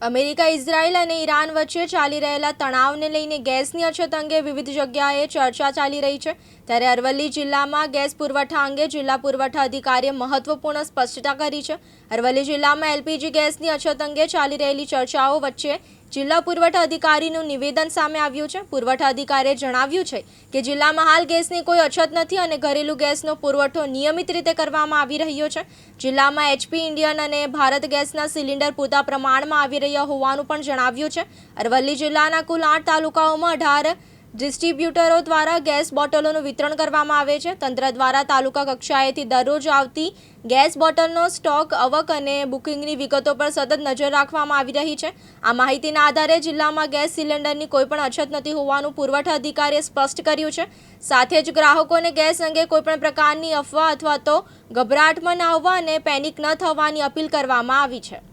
America, Israel અને Iran વચ્ચે ચાલી રહેલા તણાવને લઈને ગેસની અછત અંગે વિવિધ જગ્યાએ ચર્ચા ચાલી રહી છે. ત્યારે અરવલ્લી જિલ્લામાં ગેસ પુરવઠા અંગે જિલ્લા પુરવઠા અધિકારીએ મહત્વપૂર્ણ સ્પષ્ટતા કરી છે. અરવલ્લી જિલ્લામાં એલપીજી ગેસની અછત અંગે ચાલી રહેલી ચર્ચાઓ વચ્ચે જિલ્લા પુરવઠા અધિકારીનું નિવેદન સામે આવ્યું છે. પુરવઠા અધિકારીએ જણાવ્યું છે કે જિલ્લામાં હાલ ગેસની કોઈ અછત નથી અને ઘરેલું ગેસનો પુરવઠો નિયમિત રીતે કરવામાં આવી રહ્યો છે. જિલ્લામાં એચપી, ઇન્ડિયન અને ભારત ગેસના સિલિન્ડર પૂરતા પ્રમાણમાં આવી રહ્યા હોવાનું પણ જણાવ્યું છે. અરવલ્લી જિલ્લાના કુલ 8 તાલુકાઓમાં 18 ડિસ્ટ્રીબ્યુટરો દ્વારા ગેસ બોટલોનું વિતરણ કરવામાં આવે છે. તંત્ર દ્વારા તાલુકા કક્ષાએથી દરરોજ આવતી ગેસ બોટલનો સ્ટોક, આવક અને બુકિંગની વિગતો પર સતત નજર રાખવામાં આવી રહી છે. આ માહિતીના આધારે જિલ્લામાં ગેસ સિલિન્ડરની કોઈપણ અછત નથી હોવાનું પુરવઠા અધિકારીએ સ્પષ્ટ કર્યું છે. સાથે જ ગ્રાહકોને ગેસ અંગે કોઈપણ પ્રકારની અફવા અથવા તો ગભરાટમાં ન આવવા અને પેનિક ન થવાની અપીલ કરવામાં આવી છે.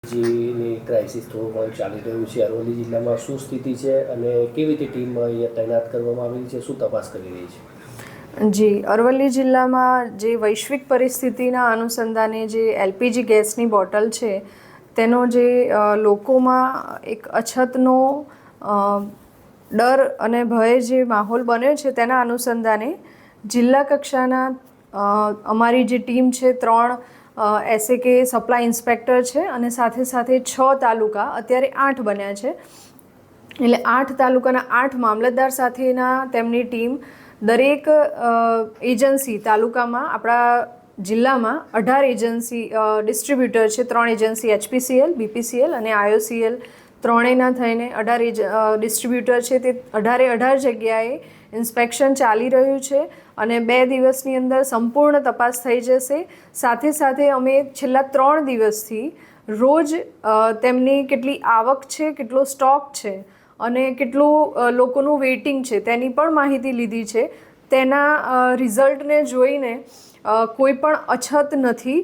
ની ક્રાઇસિસ થોડું ઘણું ચાલી રહ્યું છે. અરવલ્લી જિલ્લામાં શું સ્થિતિ છે અને કેવી રીતે ટીમ અહીંયા તૈનાત કરવામાં આવેલી છે, શું તપાસ કરી રહી છે? જી, અરવલ્લી જિલ્લામાં જે વૈશ્વિક પરિસ્થિતિના અનુસંધાને જે એલપીજી ગેસની બોટલ છે તેનો જે લોકોમાં એક અછતનો ડર અને ભય જે માહોલ બન્યો છે તેના અનુસંધાને જિલ્લા કક્ષાના અમારી જે ટીમ છે 3 SAK સપ્લાય ઇન્સ્પેક્ટર છે અને સાથે સાથે 6 તાલુકા, અત્યારે 8 બન્યા છે. એટલે 8 તાલુકાના 8 મામલતદાર સાથેના તેમની ટીમ દરેક એજન્સી તાલુકામાં, આપણા જિલ્લામાં 18 એજન્સી ડિસ્ટ્રીબ્યુટર છે, 3 એજન્સી HPCL, BPCL અને IOCL, ત્રણેયના થઈને 18 ડિસ્ટ્રીબ્યુટર છે. તે 18 જગ્યાએ ઇન્સ્પેક્શન ચાલી રહ્યું છે અને 2 દિવસની અંદર સંપૂર્ણ તપાસ થઈ જશે. સાથે સાથે અમે છેલ્લા 3 દિવસથી રોજ તેમની કેટલી આવક છે, કેટલો સ્ટોક છે અને કેટલું લોકોનું વેઇટિંગ છે તેની પણ માહિતી લીધી છે. તેના રિઝલ્ટને જોઈને કોઈ પણ અછત નથી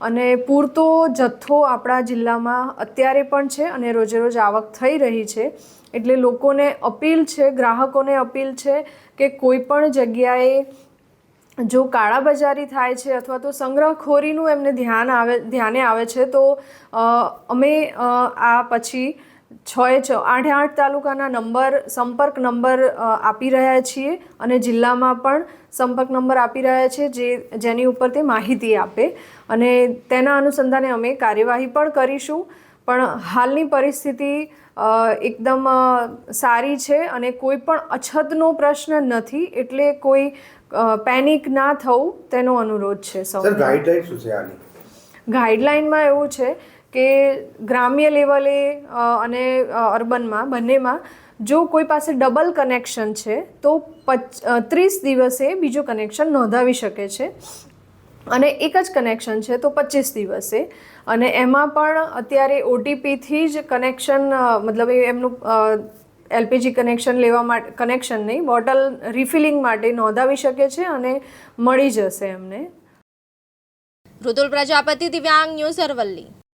અને પૂરતો જથ્થો આપણા જિલ્લામાં અત્યારે પણ છે અને રોજે રોજ આવક થઈ રહી છે. એટલે લોકોને અપીલ છે, ગ્રાહકોને અપીલ છે કે કોઈ પણ જગ્યાએ જો કાળાબજારી થાય છે અથવા તો સંગ્રહખોરીનું એમને ધ્યાને આવે છે તો અમે આ પછી 8 તાલુકાના સંપર્ક નંબર આપી રહ્યા છીએ અને જિલ્લામાં પણ સંપર્ક નંબર આપી રહ્યા છીએ જેની ઉપર તે માહિતી આપે અને તેના અનુસંધાને અમે કાર્યવાહી પણ કરીશું. પણ હાલની પરિસ્થિતિ એકદમ સારી છે અને કોઈ પણ અછતનો પ્રશ્ન નથી, એટલે કોઈ પેનિક ના થવું તેનો અનુરોધ છે સૌને. ગાઈડલાઈન શું છે આની? ગાઈડલાઈનમાં એવું છે કે ગ્રામ્ય લેવલે અને અર્બનમાં બંનેમાં જો કોઈ પાસે ડબલ કનેક્શન છે તો 30 દિવસે બીજું કનેક્શન નોંધાવી શકે છે અને એક જ કનેક્શન છે તો 25 દિવસે. અને એમાં પણ અત્યારે OTPથી જ કનેક્શન, મતલબ એમનું એલપીજી કનેક્શન લેવા માટે, કનેક્શન નહીં, બોટલ રિફિલિંગ માટે નોંધાવી શકે છે અને મળી જશે એમને. મૃદુલ પ્રજાપતિ, દિવ્યાંગ ન્યૂઝ, અરવલ્લી.